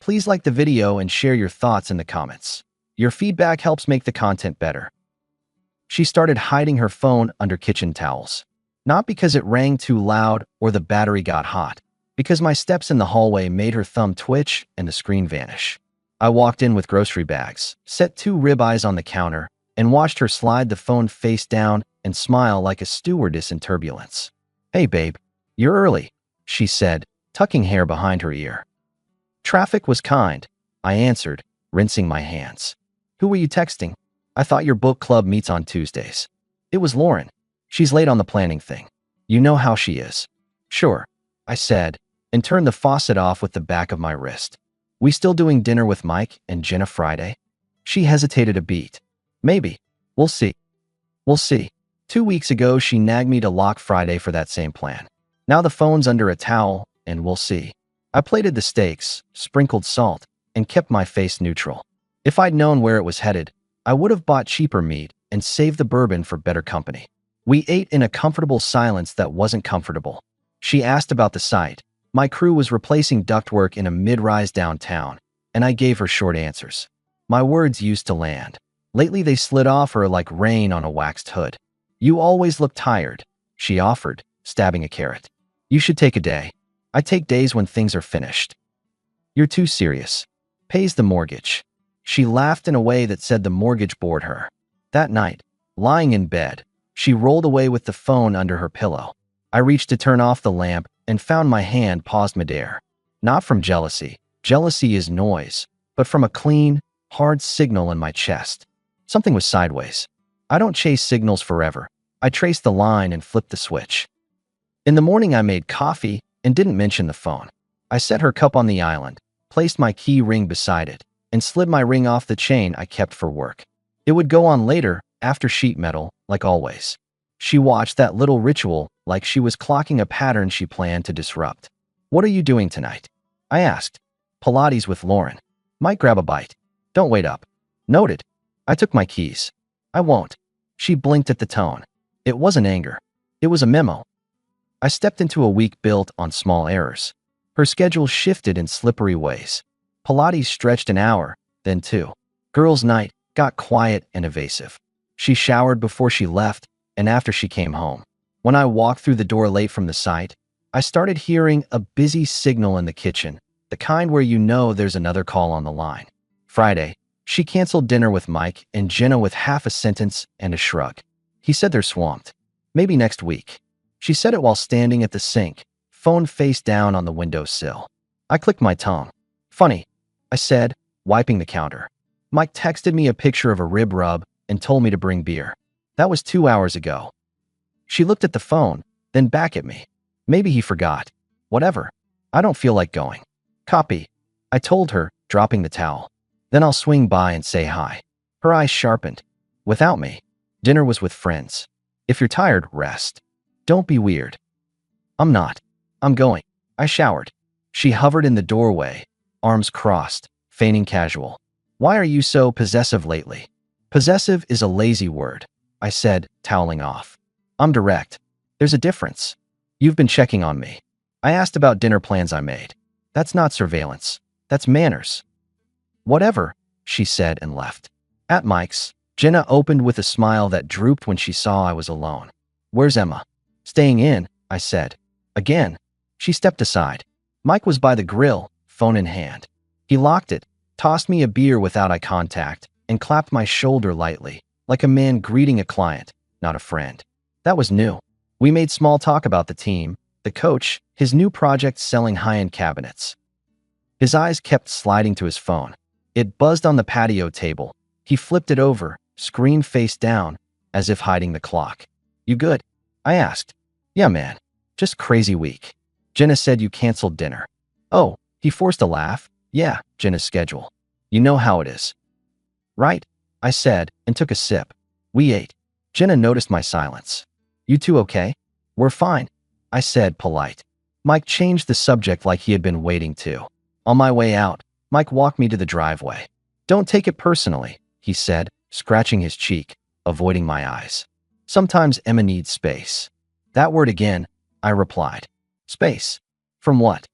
Please like the video and share your thoughts in the comments. Your feedback helps make the content better. She started hiding her phone under kitchen towels. Not because it rang too loud or the battery got hot, because my steps in the hallway made her thumb twitch and the screen vanish. I walked in with grocery bags, set 2 ribeyes on the counter, and watched her slide the phone face down and smile like a stewardess in turbulence. "Hey babe, you're early," she said, tucking hair behind her ear. "Traffic was kind," I answered, rinsing my hands. "Who were you texting? I thought your book club meets on Tuesdays." "It was Lauren. She's late on the planning thing. You know how she is." "Sure," I said, and turned the faucet off with the back of my wrist. "We still doing dinner with Mike and Jenna Friday?" She hesitated a beat. "Maybe. We'll see." "We'll see." 2 weeks ago, she nagged me to lock Friday for that same plan. Now the phone's under a towel, and we'll see. I plated the steaks, sprinkled salt, and kept my face neutral. If I'd known where it was headed, I would have bought cheaper meat and saved the bourbon for better company. We ate in a comfortable silence that wasn't comfortable. She asked about the site. My crew was replacing ductwork in a mid-rise downtown, and I gave her short answers. My words used to land. Lately they slid off her like rain on a waxed hood. "You always look tired," she offered, stabbing a carrot. "You should take a day." "I take days when things are finished." "You're too serious." "Pays the mortgage." She laughed in a way that said the mortgage bored her. That night, lying in bed, she rolled away with the phone under her pillow. I reached to turn off the lamp and found my hand paused midair. Not from jealousy. Jealousy is noise, but from a clean, hard signal in my chest. Something was sideways. I don't chase signals forever. I traced the line and flipped the switch. In the morning, I made coffee and didn't mention the phone. I set her cup on the island, placed my key ring beside it, and slid my ring off the chain I kept for work. It would go on later, after sheet metal, like always. She watched that little ritual like she was clocking a pattern she planned to disrupt. "What are you doing tonight?" I asked. "Pilates with Lauren." "Might grab a bite." "Don't wait up." "Noted." I took my keys. "I won't." She blinked at the tone. It wasn't anger. It was a memo. I stepped into a week built on small errors. Her schedule shifted in slippery ways. Pilates stretched an hour, then 2. Girls' night got quiet and evasive. She showered before she left and after she came home. When I walked through the door late from the site, I started hearing a busy signal in the kitchen, the kind where you know there's another call on the line. Friday, she canceled dinner with Mike and Jenna with half a sentence and a shrug. "He said they're swamped. Maybe next week." She said it while standing at the sink, phone face down on the windowsill. I clicked my tongue. "Funny," I said, wiping the counter. "Mike texted me a picture of a rib rub and told me to bring beer. That was 2 hours ago." She looked at the phone, then back at me. "Maybe he forgot. Whatever. I don't feel like going." "Copy," I told her, dropping the towel. "Then I'll swing by and say hi." Her eyes sharpened. "Without me. Dinner was with friends. If you're tired, rest. Don't be weird." "I'm not. I'm going." I showered. She hovered in the doorway, arms crossed, feigning casual. "Why are you so possessive lately?" "Possessive is a lazy word," I said, toweling off. "I'm direct. There's a difference. You've been checking on me." I asked about dinner plans I made. "That's not surveillance. That's manners." "Whatever," she said and left. At Mike's, Jenna opened with a smile that drooped when she saw I was alone. "Where's Emma?" "Staying in," I said. "Again." She stepped aside. Mike was by the grill, phone in hand. He locked it, tossed me a beer without eye contact, and clapped my shoulder lightly, like a man greeting a client, not a friend. That was new. We made small talk about the team, the coach, his new project selling high-end cabinets. His eyes kept sliding to his phone. It buzzed on the patio table. He flipped it over, screen face down, as if hiding the clock. "You good?" I asked. "Yeah, man. Just crazy week." "Jenna said you canceled dinner." "Oh," he forced a laugh. "Yeah, Jenna's schedule. You know how it is." "Right," I said, and took a sip. We ate. Jenna noticed my silence. "You two okay?" "We're fine," I said, polite. Mike changed the subject like he had been waiting to. On my way out, Mike walked me to the driveway. "Don't take it personally," he said, scratching his cheek, avoiding my eyes. "Sometimes Emma needs space." "That word again," I replied. "Space? From what?"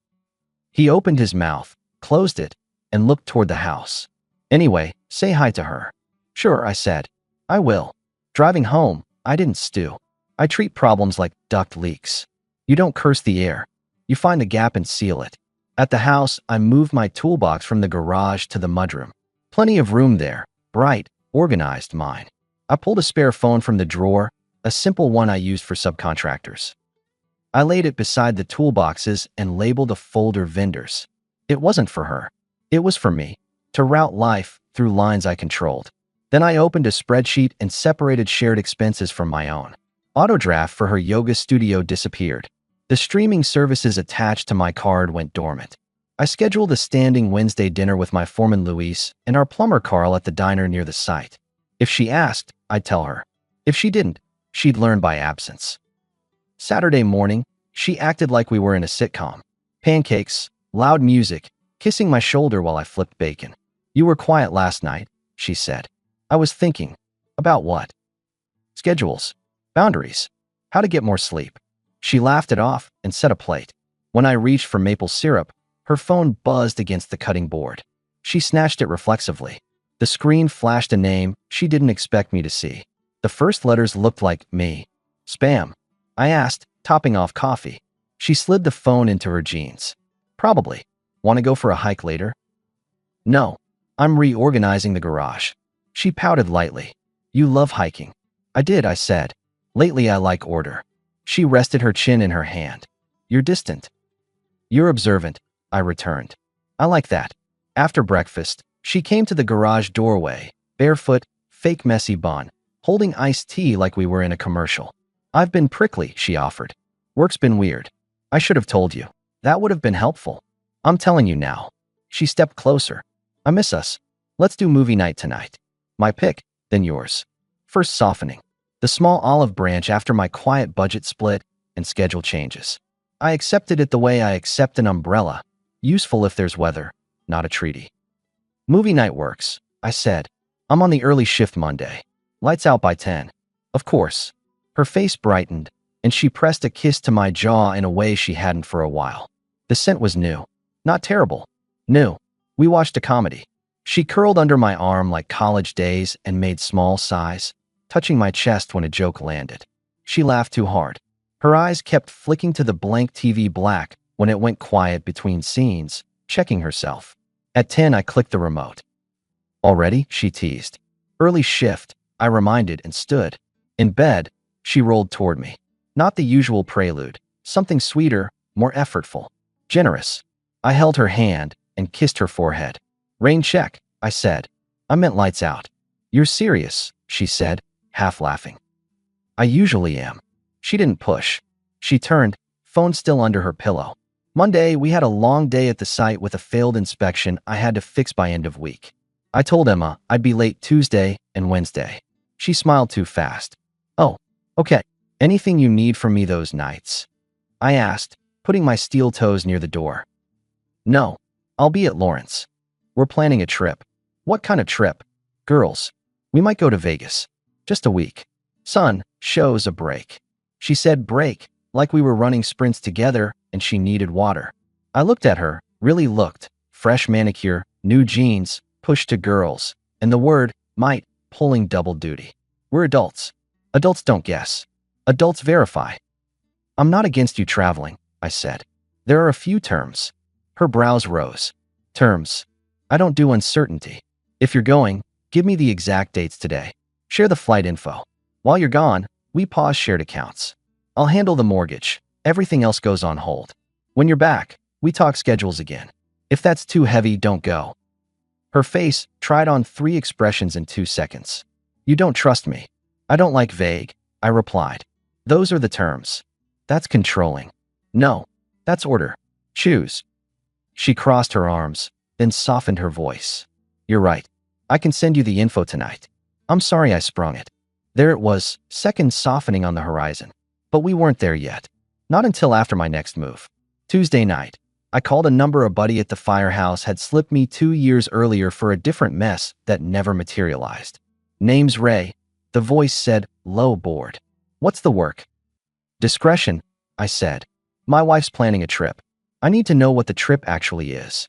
He opened his mouth, closed it, and looked toward the house. Anyway, say hi to her. Sure, I said. I will. Driving home, I didn't stew. I treat problems like duct leaks. You don't curse the air. You find the gap and seal it. At the house, I moved my toolbox from the garage to the mudroom. Plenty of room there, bright, organized mine. I pulled a spare phone from the drawer, a simple one I used for subcontractors. I laid it beside the toolboxes and labeled a folder vendors. It wasn't for her. It was for me, to route life through lines I controlled. Then I opened a spreadsheet and separated shared expenses from my own. Autodraft for her yoga studio disappeared. The streaming services attached to my card went dormant. I scheduled a standing Wednesday dinner with my foreman Luis and our plumber Carl at the diner near the site. If she asked, I'd tell her. If she didn't, she'd learn by absence. Saturday morning, she acted like we were in a sitcom. Pancakes, loud music, kissing my shoulder while I flipped bacon. You were quiet last night, she said. I was thinking. About what? Schedules. Boundaries. How to get more sleep. She laughed it off and set a plate. When I reached for maple syrup, her phone buzzed against the cutting board. She snatched it reflexively. The screen flashed a name she didn't expect me to see. The first letters looked like me. Spam. I asked, topping off coffee. She slid the phone into her jeans. Probably. Want to go for a hike later? No. I'm reorganizing the garage. She pouted lightly. You love hiking. I did, I said. Lately I like order. She rested her chin in her hand. You're distant. You're observant, I returned. I like that. After breakfast, she came to the garage doorway, barefoot, fake messy bun, holding iced tea like we were in a commercial. I've been prickly, she offered. Work's been weird. I should have told you. That would have been helpful. I'm telling you now. She stepped closer. I miss us. Let's do movie night tonight. My pick, then yours. First softening. The small olive branch after my quiet budget split and schedule changes. I accepted it the way I accept an umbrella. Useful if there's weather, not a treaty. Movie night works, I said. I'm on the early shift Monday. Lights out by 10. Of course. Her face brightened, and she pressed a kiss to my jaw in a way she hadn't for a while. The scent was new. Not terrible. New. We watched a comedy. She curled under my arm like college days and made small sighs, touching my chest when a joke landed. She laughed too hard. Her eyes kept flicking to the blank TV black when it went quiet between scenes, checking herself. At 10, I clicked the remote. Already? She teased. Early shift, I reminded and stood. In bed, she rolled toward me. Not the usual prelude. Something sweeter, more effortful. Generous. I held her hand and kissed her forehead. Rain check, I said. I meant lights out. You're serious, she said, half laughing. I usually am. She didn't push. She turned, phone still under her pillow. Monday, we had a long day at the site with a failed inspection I had to fix by end of week. I told Emma I'd be late Tuesday and Wednesday. She smiled too fast. Oh, okay. Anything you need from me those nights? I asked, putting my steel toes near the door. No, I'll be at Lawrence. We're planning a trip. What kind of trip? Girls. We might go to Vegas. Just a week. Son, shows a break. She said break, like we were running sprints together and she needed water. I looked at her, really looked. Fresh manicure, new jeans, push to girls, and the word might pulling double duty. We're adults. Adults don't guess. Adults verify. I'm not against you traveling, I said. There are a few terms. Her brows rose. Terms. I don't do uncertainty. If you're going, give me the exact dates today. Share the flight info. While you're gone, we pause shared accounts. I'll handle the mortgage. Everything else goes on hold. When you're back, we talk schedules again. If that's too heavy, don't go. Her face tried on 3 expressions in 2 seconds. You don't trust me. I don't like vague, I replied. Those are the terms. That's controlling. No, that's order. Choose. She crossed her arms, then softened her voice. You're right. I can send you the info tonight. I'm sorry I sprung it. There it was, seconds softening on the horizon. But we weren't there yet. Not until after my next move. Tuesday night, I called a number a buddy at the firehouse had slipped me 2 years earlier for a different mess that never materialized. Name's Ray. The voice said, low bored. What's the work? Discretion, I said. My wife's planning a trip. I need to know what the trip actually is.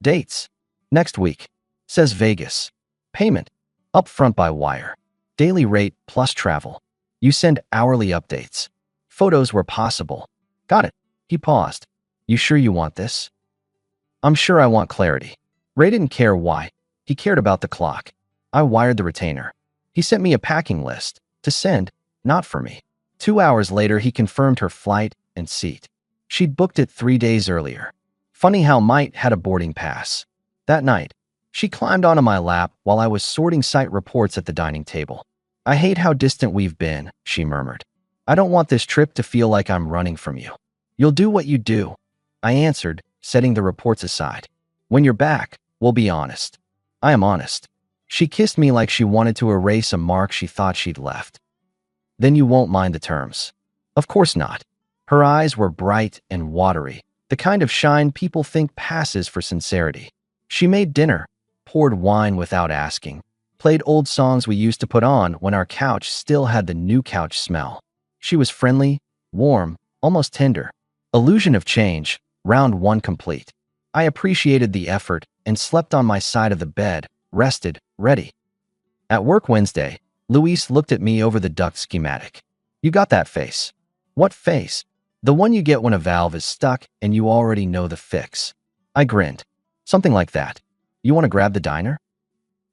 Dates. Next week. Says Vegas. Payment. Upfront by wire. Daily rate plus travel. You send hourly updates. Photos where possible. Got it. He paused. You sure you want this? I'm sure I want clarity. Ray didn't care why. He cared about the clock. I wired the retainer. He sent me a packing list. To send, not for me. 2 hours later, he confirmed her flight and seat. She'd booked it 3 days earlier. Funny how Might had a boarding pass. That night, she climbed onto my lap while I was sorting site reports at the dining table. I hate how distant we've been, she murmured. I don't want this trip to feel like I'm running from you. You'll do what you do, I answered, setting the reports aside. When you're back, we'll be honest. I am honest. She kissed me like she wanted to erase a mark she thought she'd left. Then you won't mind the terms. Of course not. Her eyes were bright and watery, the kind of shine people think passes for sincerity. She made dinner, poured wine without asking, played old songs we used to put on when our couch still had the new couch smell. She was friendly, warm, almost tender. Illusion of change, round one complete. I appreciated the effort and slept on my side of the bed, rested, ready. At work Wednesday, Luis looked at me over the duct schematic. You got that face. What face? The one you get when a valve is stuck and you already know the fix. I grinned. Something like that. You want to grab the diner?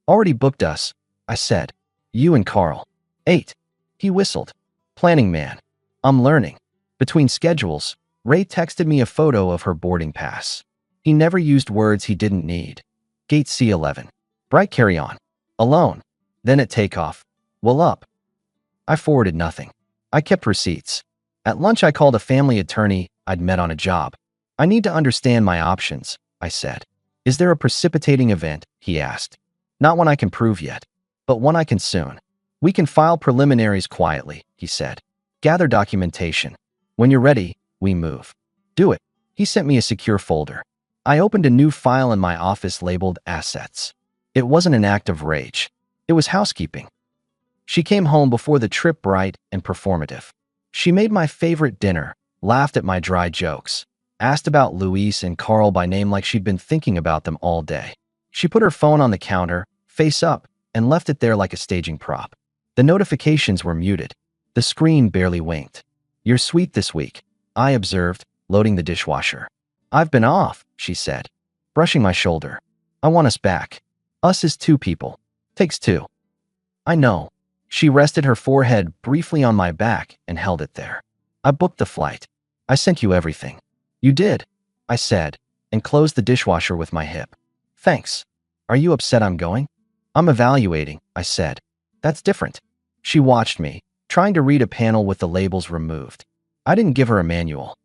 Already booked us, I said. You and Carl. 8. He whistled. Planning man. I'm learning. Between schedules, Ray texted me a photo of her boarding pass. He never used words he didn't need. Gate C11. Bright carry-on. Alone. Then at takeoff. Well up. I forwarded nothing. I kept receipts. At lunch I called a family attorney I'd met on a job. I need to understand my options, I said. Is there a precipitating event? He asked. Not one I can prove yet, but one I can soon. We can file preliminaries quietly, he said. Gather documentation. When you're ready, we move. Do it. He sent me a secure folder. I opened a new file in my office labeled Assets. It wasn't an act of rage. It was housekeeping. She came home before the trip bright and performative. She made my favorite dinner, laughed at my dry jokes, asked about Luis and Carl by name like she'd been thinking about them all day. She put her phone on the counter, face up, and left it there like a staging prop. The notifications were muted. The screen barely winked. You're sweet this week, I observed, loading the dishwasher. I've been off, she said, brushing my shoulder. I want us back. Us is 2 people. Takes 2. I know. She rested her forehead briefly on my back and held it there. I booked the flight. I sent you everything. You did, I said, and closed the dishwasher with my hip. Thanks. Are you upset I'm going? I'm evaluating, I said. That's different. She watched me, trying to read a panel with the labels removed. I didn't give her a manual.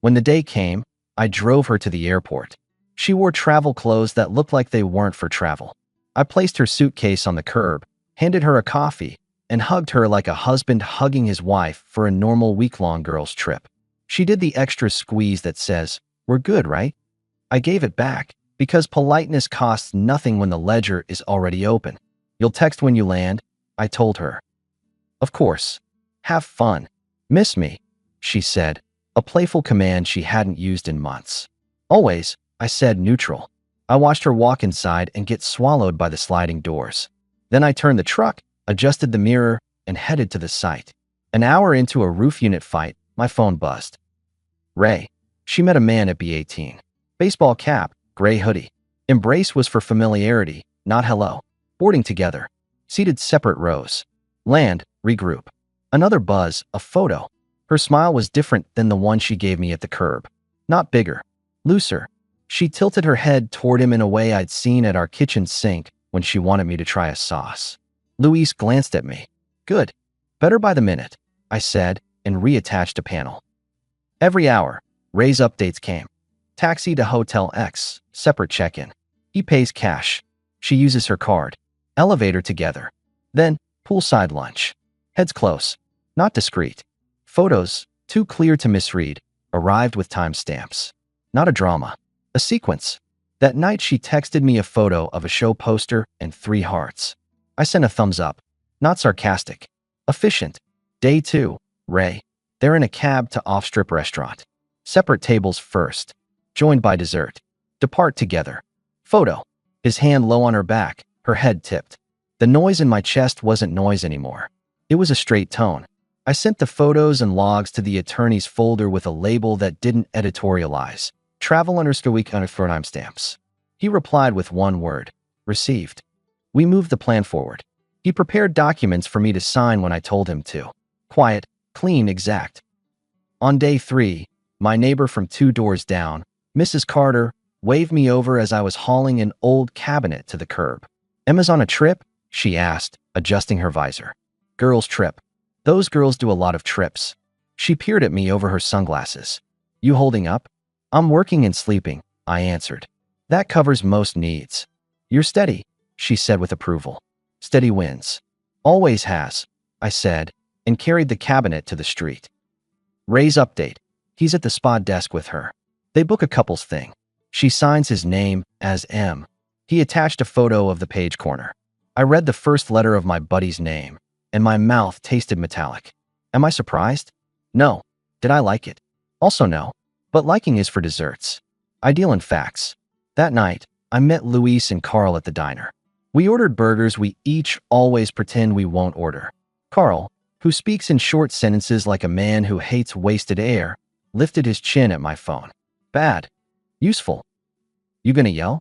When the day came, I drove her to the airport. She wore travel clothes that looked like they weren't for travel. I placed her suitcase on the curb, handed her a coffee, and hugged her like a husband hugging his wife for a normal week-long girls' trip. She did the extra squeeze that says, "We're good, right?" I gave it back, because politeness costs nothing when the ledger is already open. You'll text when you land, I told her. Of course. Have fun. Miss me, she said, a playful command she hadn't used in months. Always, I said neutral. I watched her walk inside and get swallowed by the sliding doors. Then I turned the truck, adjusted the mirror, and headed to the site. An hour into a roof unit fight, my phone buzzed. Ray. She met a man at B18. Baseball cap, gray hoodie. Embrace was for familiarity, not hello. Boarding together. Seated separate rows. Land, regroup. Another buzz, a photo. Her smile was different than the one she gave me at the curb. Not bigger. Looser. She tilted her head toward him in a way I'd seen at our kitchen sink when she wanted me to try a sauce. Luis glanced at me. Good. Better by the minute, I said, and reattached a panel. Every hour, Ray's updates came. Taxi to Hotel X, separate check-in. He pays cash. She uses her card. Elevator together. Then, poolside lunch. Heads close. Not discreet. Photos, too clear to misread, arrived with timestamps. Not a drama. A sequence. That night she texted me a photo of a show poster and 3 hearts. I sent a thumbs up. Not sarcastic. Efficient. Day 2. Ray. They're in a cab to off-strip restaurant. Separate tables first. Joined by dessert. Depart together. Photo. his hand low on her back, her head tipped. The noise in my chest wasn't noise anymore. It was a straight tone. I sent the photos and logs to the attorney's folder with a label that didn't editorialize. Travel_week timestamps. He replied with one word. Received. We moved the plan forward. He prepared documents for me to sign when I told him to. Quiet, clean, exact. On day 3, my neighbor from 2 doors down, Mrs. Carter, waved me over as I was hauling an old cabinet to the curb. Emma's on a trip? She asked, adjusting her visor. Girls' trip. Those girls do a lot of trips. She peered at me over her sunglasses. You holding up? I'm working and sleeping, I answered. That covers most needs. You're steady, she said with approval. Steady wins. Always has, I said, and carried the cabinet to the street. Ray's update. He's at the spa desk with her. They book a couples thing. She signs his name as M. He attached a photo of the page corner. I read the first letter of my buddy's name, and my mouth tasted metallic. Am I surprised? No. Did I like it? Also no. But liking is for desserts. I deal in facts. That night, I met Luis and Carl at the diner. We ordered burgers we each always pretend we won't order. Carl, who speaks in short sentences like a man who hates wasted air, lifted his chin at my phone. Bad. Useful. You gonna yell?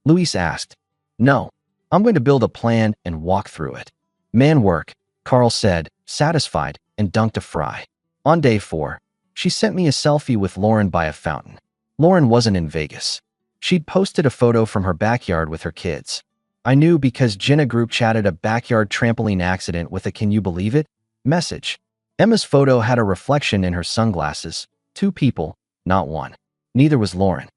Luis asked. No. I'm going to build a plan and walk through it. Man work, Carl said, satisfied, and dunked a fry. On day 4, she sent me a selfie with Lauren by a fountain. Lauren wasn't in Vegas. She'd posted a photo from her backyard with her kids. I knew because Jenna group chatted a backyard trampoline accident with a "can you believe it?" message. Emma's photo had a reflection in her sunglasses. 2 people, not one. Neither was Lauren.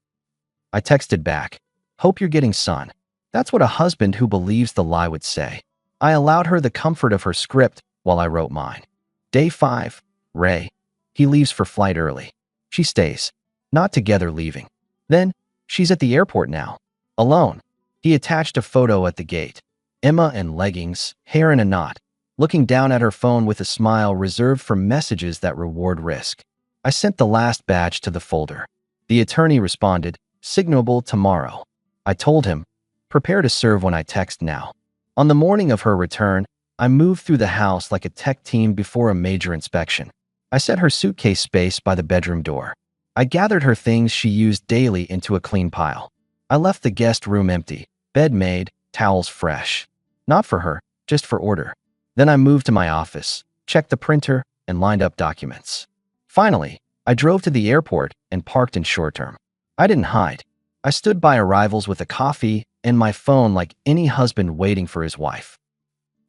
I texted back. Hope you're getting sun. That's what a husband who believes the lie would say. I allowed her the comfort of her script while I wrote mine. Day 5. Ray. He leaves for flight early. She stays. Not together leaving. Then, she's at the airport now. Alone. He attached a photo at the gate. Emma in leggings, hair in a knot, looking down at her phone with a smile reserved for messages that reward risk. I sent the last batch to the folder. The attorney responded, signable tomorrow. I told him, prepare to serve when I text now. On the morning of her return, I moved through the house like a tech team before a major inspection. I set her suitcase space by the bedroom door. I gathered her things she used daily into a clean pile. I left the guest room empty, bed made, towels fresh. Not for her, just for order. Then I moved to my office, checked the printer, and lined up documents. Finally, I drove to the airport and parked in short term. I didn't hide. I stood by arrivals with a coffee and my phone like any husband waiting for his wife.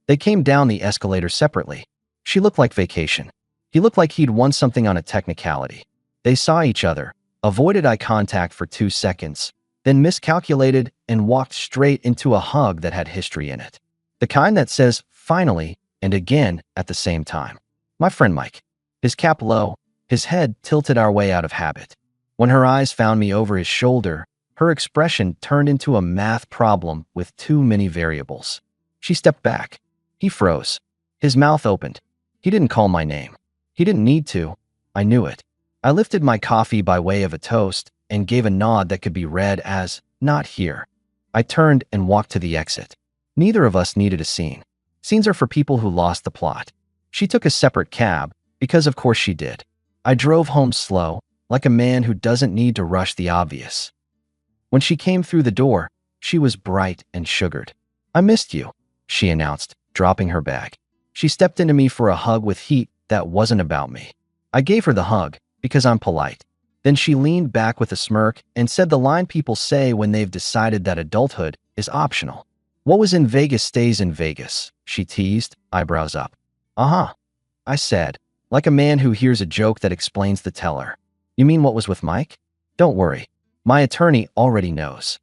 They came down the escalator separately. She looked like vacation. He looked like he'd won something on a technicality. They saw each other, avoided eye contact for 2 seconds, then miscalculated and walked straight into a hug that had history in it. The kind that says, finally, and again at the same time. My friend Mike. His cap low, his head tilted our way out of habit. When her eyes found me over his shoulder, her expression turned into a math problem with too many variables. She stepped back. He froze. His mouth opened. He didn't call my name. He didn't need to. I knew it. I lifted my coffee by way of a toast and gave a nod that could be read as, not here. I turned and walked to the exit. Neither of us needed a scene. Scenes are for people who lost the plot. She took a separate cab, because of course she did. I drove home slow, like a man who doesn't need to rush the obvious. When she came through the door, she was bright and sugared. I missed you, she announced, dropping her bag. She stepped into me for a hug with heat that wasn't about me. I gave her the hug, because I'm polite. Then she leaned back with a smirk and said the line people say when they've decided that adulthood is optional. What was in Vegas stays in Vegas, she teased, eyebrows up. Uh-huh, I said, like a man who hears a joke that explains the teller. You mean what was with Mike? Don't worry, my attorney already knows.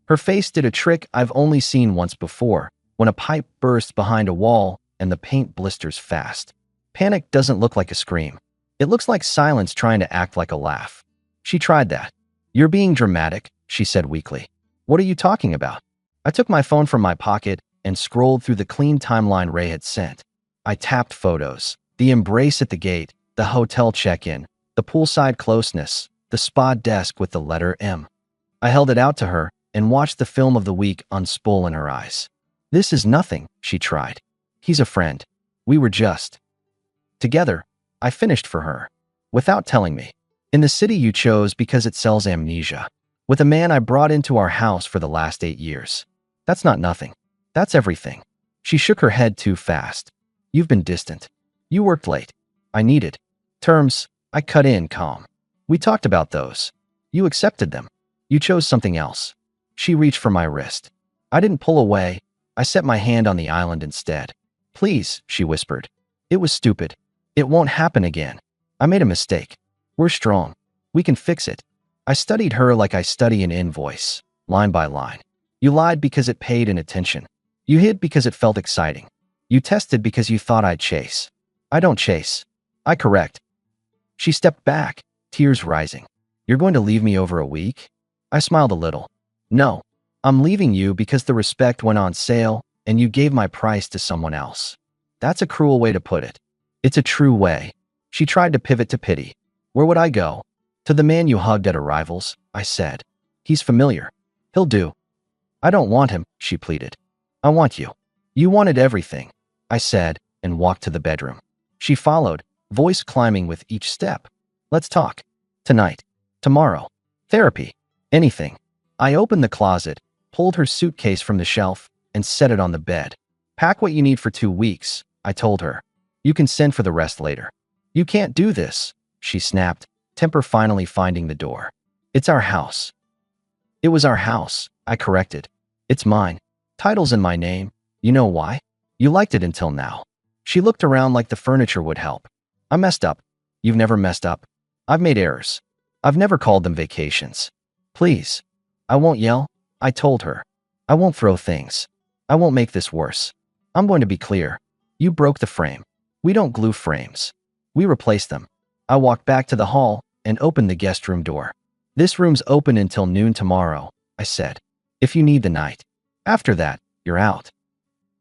Her face did a trick I've only seen once before, when a pipe bursts behind a wall and the paint blisters fast. Panic doesn't look like a scream. It looks like silence trying to act like a laugh. She tried that. You're being dramatic, she said weakly. What are you talking about? I took my phone from my pocket and scrolled through the clean timeline Ray had sent. I tapped photos, the embrace at the gate, the hotel check-in, the poolside closeness, the spa desk with the letter M. I held it out to her, and watched the film of the week unspool in her eyes. This is nothing, she tried. He's a friend. We were just together, I finished for her, without telling me. In the city you chose because it sells amnesia. With a man I brought into our house for the last 8 years. That's not nothing. That's everything. She shook her head too fast. You've been distant. You worked late. I needed terms. I cut in calm. We talked about those. You accepted them. You chose something else. She reached for my wrist. I didn't pull away. I set my hand on the island instead. Please, she whispered. It was stupid. It won't happen again. I made a mistake. We're strong. We can fix it. I studied her like I study an invoice, line by line. You lied because it paid in attention. You hid because it felt exciting. You tested because you thought I'd chase. I don't chase. I correct. She stepped back, tears rising. You're going to leave me over a week? I smiled a little. No. I'm leaving you because the respect went on sale and you gave my price to someone else. That's a cruel way to put it. It's a true way. She tried to pivot to pity. Where would I go? To the man you hugged at arrivals, I said. He's familiar. He'll do. I don't want him, she pleaded. I want you. You wanted everything, I said, and walked to the bedroom. She followed, voice climbing with each step. Let's talk. Tonight. Tomorrow. Therapy. Anything. I opened the closet, pulled her suitcase from the shelf, and set it on the bed. Pack what you need for 2 weeks, I told her. You can send for the rest later. You can't do this, she snapped, temper finally finding the door. It's our house. It was our house, I corrected. It's mine. Title's in my name. You know why? You liked it until now. She looked around like the furniture would help. I messed up. You've never messed up. I've made errors. I've never called them vacations. Please. I won't yell, I told her. I won't throw things. I won't make this worse. I'm going to be clear. You broke the frame. We don't glue frames. We replace them. I walked back to the hall and opened the guest room door. This room's open until noon tomorrow, I said. If you need the night. After that, you're out.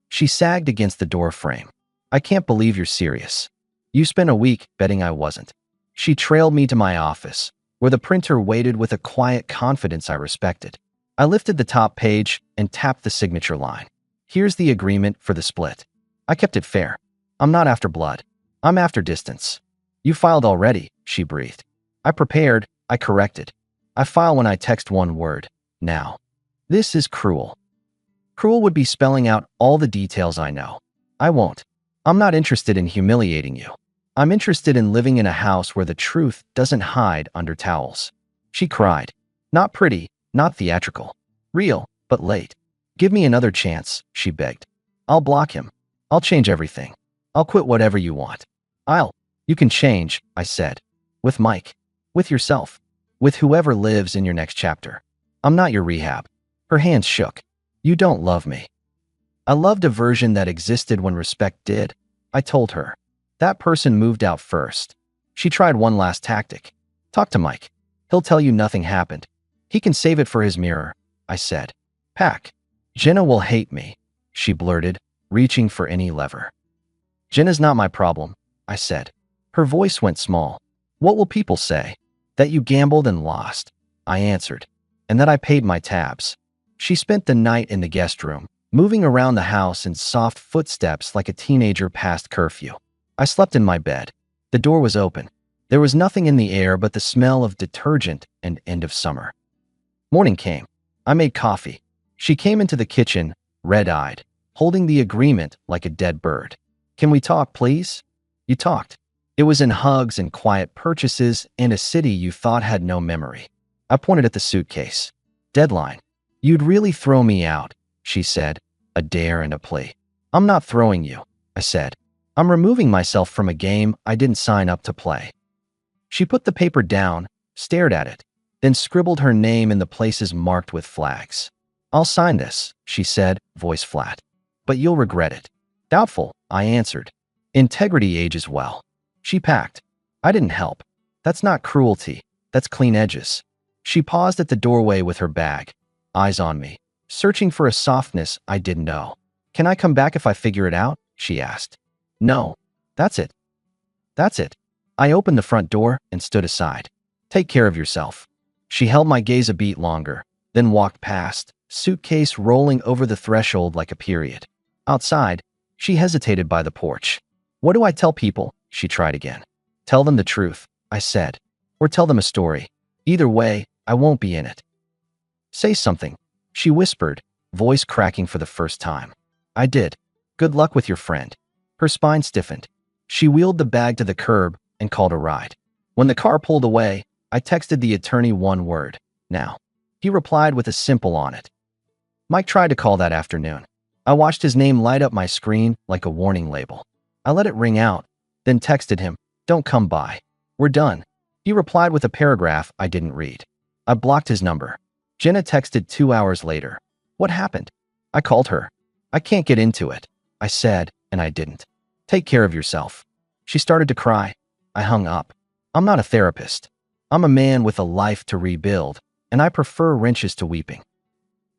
She sagged against the door frame. I can't believe you're serious. You spent a week betting I wasn't. She trailed me to my office, where the printer waited with a quiet confidence I respected. I lifted the top page and tapped the signature line. Here's the agreement for the split. I kept it fair. I'm not after blood. I'm after distance. You filed already, she breathed. I prepared, I corrected. I file when I text one word, now. This is cruel. Cruel would be spelling out all the details I know. I won't. I'm not interested in humiliating you. I'm interested in living in a house where the truth doesn't hide under towels. She cried. Not pretty, not theatrical. Real, but late. Give me another chance, she begged. I'll block him. I'll change everything. I'll quit whatever you want. You can change, I said. With Mike. With yourself. With whoever lives in your next chapter. I'm not your rehab. Her hands shook. You don't love me. I loved a version that existed when respect did, I told her. That person moved out first. She tried one last tactic. Talk to Mike. He'll tell you nothing happened. He can save it for his mirror, I said. Pack. Jenna will hate me, she blurted, reaching for any lever. Jenna's not my problem, I said. Her voice went small. What will people say? That you gambled and lost, I answered, and that I paid my tabs. She spent the night in the guest room, moving around the house in soft footsteps like a teenager past curfew. I slept in my bed. The door was open. There was nothing in the air but the smell of detergent and end of summer. Morning came. I made coffee. She came into the kitchen, red-eyed, holding the agreement like a dead bird. Can we talk, please? You talked. It was in hugs and quiet purchases in a city you thought had no memory. I pointed at the suitcase. Deadline. You'd really throw me out, she said, a dare and a plea. I'm not throwing you, I said. I'm removing myself from a game I didn't sign up to play. She put the paper down, stared at it, then scribbled her name in the places marked with flags. I'll sign this, she said, voice flat. But you'll regret it. Doubtful, I answered. Integrity ages well. She packed. I didn't help. That's not cruelty. That's clean edges. She paused at the doorway with her bag, eyes on me, searching for a softness I didn't know. Can I come back if I figure it out? She asked. No. That's it. That's it. I opened the front door and stood aside. Take care of yourself. She held my gaze a beat longer, then walked past, suitcase rolling over the threshold like a period. Outside, she hesitated by the porch. What do I tell people? She tried again. Tell them the truth, I said. Or tell them a story. Either way, I won't be in it. Say something, she whispered, voice cracking for the first time. I did. Good luck with your friend. Her spine stiffened. She wheeled the bag to the curb and called a ride. When the car pulled away, I texted the attorney one word, now. He replied with a simple on it. Mike tried to call that afternoon. I watched his name light up my screen like a warning label. I let it ring out, then texted him, don't come by. We're done. He replied with a paragraph I didn't read. I blocked his number. Jenna texted 2 hours later. What happened? I called her. I can't get into it, I said, and I didn't. Take care of yourself. She started to cry. I hung up. I'm not a therapist. I'm a man with a life to rebuild, and I prefer wrenches to weeping.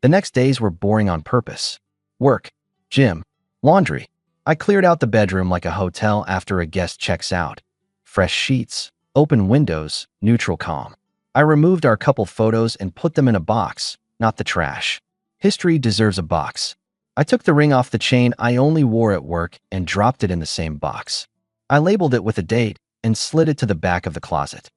The next days were boring on purpose. Work, gym, laundry. I cleared out the bedroom like a hotel after a guest checks out. Fresh sheets, open windows, neutral calm. I removed our couple photos and put them in a box, not the trash. History deserves a box. I took the ring off the chain I only wore at work and dropped it in the same box. I labeled it with a date and slid it to the back of the closet.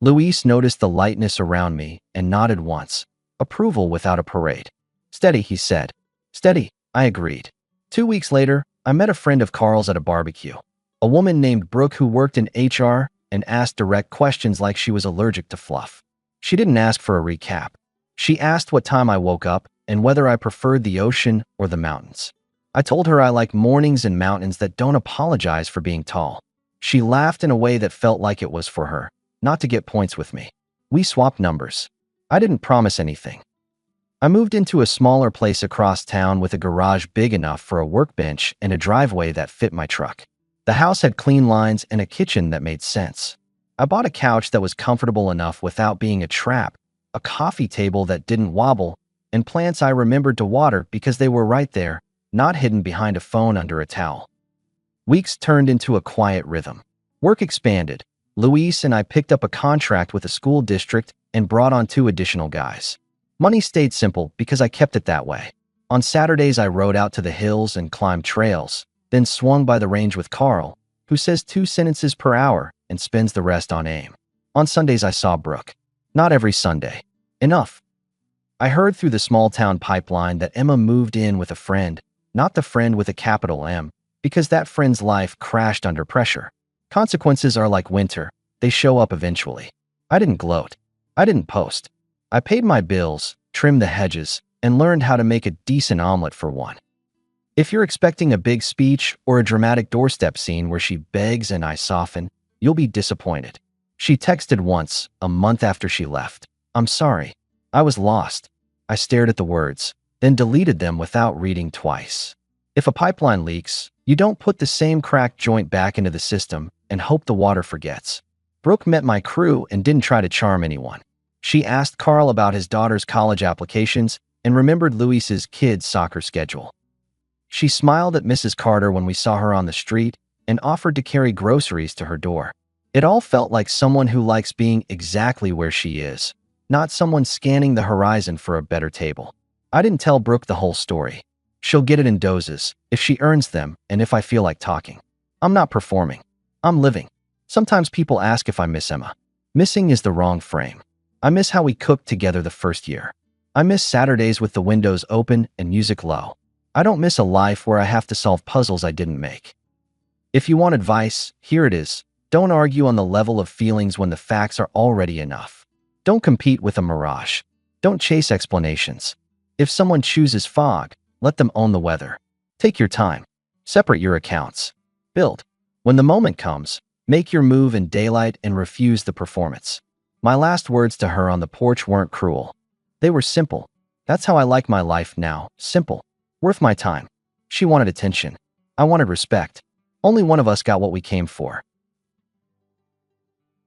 Luis noticed the lightness around me and nodded once, approval without a parade. Steady, he said. Steady, I agreed. 2 weeks later, I met a friend of Carl's at a barbecue. A woman named Brooke who worked in HR and asked direct questions like she was allergic to fluff. She didn't ask for a recap. She asked what time I woke up and whether I preferred the ocean or the mountains. I told her I like mornings and mountains that don't apologize for being tall. She laughed in a way that felt like it was for her, not to get points with me. We swapped numbers. I didn't promise anything. I moved into a smaller place across town with a garage big enough for a workbench and a driveway that fit my truck. The house had clean lines and a kitchen that made sense. I bought a couch that was comfortable enough without being a trap, a coffee table that didn't wobble, and plants I remembered to water because they were right there, not hidden behind a phone under a towel. Weeks turned into a quiet rhythm. Work expanded. Luis and I picked up a contract with a school district and brought on 2 additional guys. Money stayed simple because I kept it that way. On Saturdays, I rode out to the hills and climbed trails, then swung by the range with Carl, who says 2 sentences per hour and spends the rest on aim. On Sundays, I saw Brooke. Not every Sunday. Enough. I heard through the small-town pipeline that Emma moved in with a friend, not the friend with a capital M, because that friend's life crashed under pressure. Consequences are like winter. They show up eventually. I didn't gloat. I didn't post. I paid my bills, trimmed the hedges, and learned how to make a decent omelet for one. If you're expecting a big speech or a dramatic doorstep scene where she begs and I soften, you'll be disappointed. She texted once, a month after she left. I'm sorry. I was lost. I stared at the words, then deleted them without reading twice. If a pipeline leaks, you don't put the same cracked joint back into the system and hope the water forgets. Brooke met my crew and didn't try to charm anyone. She asked Carl about his daughter's college applications and remembered Luis's kids' soccer schedule. She smiled at Mrs. Carter when we saw her on the street and offered to carry groceries to her door. It all felt like someone who likes being exactly where she is, not someone scanning the horizon for a better table. I didn't tell Brooke the whole story. She'll get it in doses, if she earns them and if I feel like talking. I'm not performing. I'm living. Sometimes people ask if I miss Emma. Missing is the wrong frame. I miss how we cooked together the first year. I miss Saturdays with the windows open and music low. I don't miss a life where I have to solve puzzles I didn't make. If you want advice, here it is. Don't argue on the level of feelings when the facts are already enough. Don't compete with a mirage. Don't chase explanations. If someone chooses fog, let them own the weather. Take your time. Separate your accounts. Build. When the moment comes, make your move in daylight and refuse the performance. My last words to her on the porch weren't cruel. They were simple. That's how I like my life now. Simple. Worth my time. She wanted attention. I wanted respect. Only one of us got what we came for.